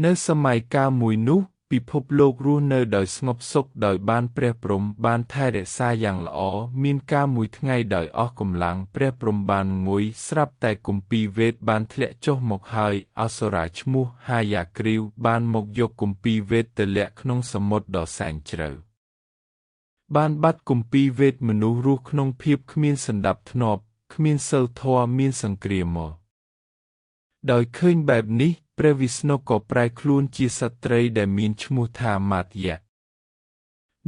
នៅសម័យកាលមួយនោះពិភពលោករស់នៅដោយស្ងប់សុខដោយបានព្រះព្រហ្មបានថែរក្សាយ៉ាងល្អមានកាលមួយថ្ងៃដោយអស់កម្លាំងព្រះព្រហ្មបានងុយស្រាប់តែគម្ពីរវេទបានធ្លាក់ចុះមកហើយអសុរាឈ្មោះហាយាគ្រីវបានមកយកគម្ពីរវេទទៅលាក់ក្នុងសមុទ្រដ៏សែនជ្រៅបានបាត់គម្ពីរវេទមនុស្សរស់ក្នុងភាពគ្មានសណ្ដាប់ធ្នាប់គ្មានសីលធម៌មានសង្គ្រាមមកដោយឃើញបែបនេះព្រះវិស្ណុក៏ប្រែខ្លួនជាសត្រីដែលមានឈ្មោះថាមាត្យៈ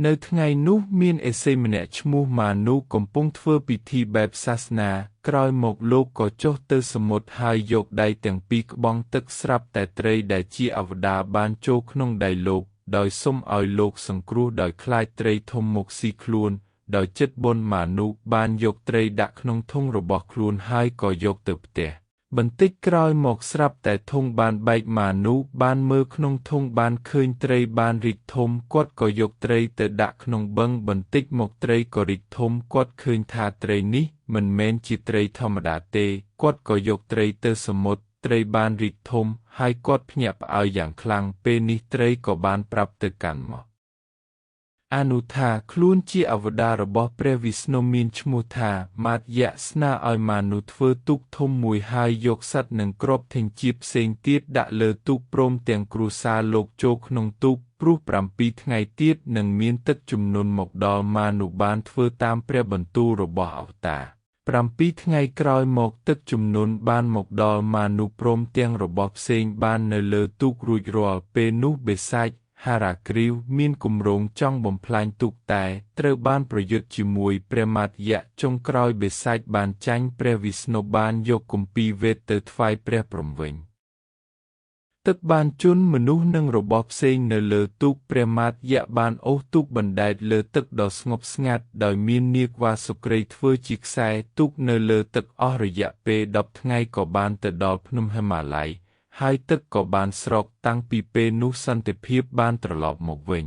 នៅថ្ងៃនោះមានឥសីម្នាក់ឈ្មោះមានុកំពុងធ្វើពិធីបែបសាសនាក្រោយមកលោកក៏ចុះទៅសមុទ្រហើយយកដៃទាំងពីរក្បង់ទឹកស្រាប់តែត្រីដែលជាអវតារបានចូលក្នុងដៃលោកដោយសុំឲ្យលោកសង្គ្រោះដោយខ្លាចត្រីធំមកស៊ីខ្លួនដោយចិត្តបុណ្យមានុបានយកត្រីដាក់ក្នុងធុងរបស់ខ្លួនហើយក៏យកទៅផ្ទះបន្តិចក្រោយមកស្រាប់តែធុងបានបែកមានុបានមើលក្នុងធុងបានឃើញត្រីបានរីកធំគាត់ក៏យកត្រីទៅដាក់ក្នុងបឹងបន្តិចមកត្រីក៏រីកធំគាត់ឃើញថាត្រីនេះមិនមែនជាត្រីធម្មតាទេគាត់ក៏យកត្រីទៅសមុទ្រត្រីបានរីកធំហើយគាត់ភ្ញាក់ផ្អើលយ៉ាងខ្លាំងពេលនេះត្រីក៏បានប្រាប់ទៅកាន់មកអនុថាខ្លួនជាអវតាររបស់ព្រះវិស្ណុមានឈ្មោះថាមាត្យៈស្នើឲ្យមានុធ្វើទូកធំមួយហើយយកសត្វនិងគ្រាប់ធញ្ជាតិផ្សេងទៀតដាក់លើទូកព្រមទាំងគ្រួសារលោកចូលក្នុងទូកព្រោះ7ថ្ងៃទៀតនឹងមានទឹកជំនន់មកដល់មានុបានធ្វើតាមព្រះបន្ទូលរបស់អវតារ7ថ្ងៃក្រោយមកទឹកជំនន់បានមកដល់មានុព្រមទាំងរបស់ផ្សេងបាននៅលើទូករួចរាល់ពេលនោះបិសាចហារាគ្រីវមានគម្រោងចង់បំផ្លាញទូកតែត្រូវបានប្រយុទ្ធជាមួយព្រះមាត្យៈចុងក្រោយបិសាចបានចាញ់ព្រះវិស្ណុបានយកគម្ពីរវេទទៅថ្វាយព្រះព្រហ្មវិញទឹកបានជន់មនុស្សនិងរបស់ផ្សេងនៅលើទូកព្រះមាត្យៈបានអូសទូកបណ្ដែតលើទឹកដ៏ស្ងប់ស្ងាត់ដោយមាននាគវ៉ាសុក្រីធ្វើជាខ្សែទូកនៅលើទឹកអស់រយៈពេល10ថ្ងៃក៏បានទៅដល់ភ្នំហិមាល័យហើយទឹកក៏បានស្រកតាំងពីពេលនោះសន្តិភាពបានត្រឡប់មកវិញ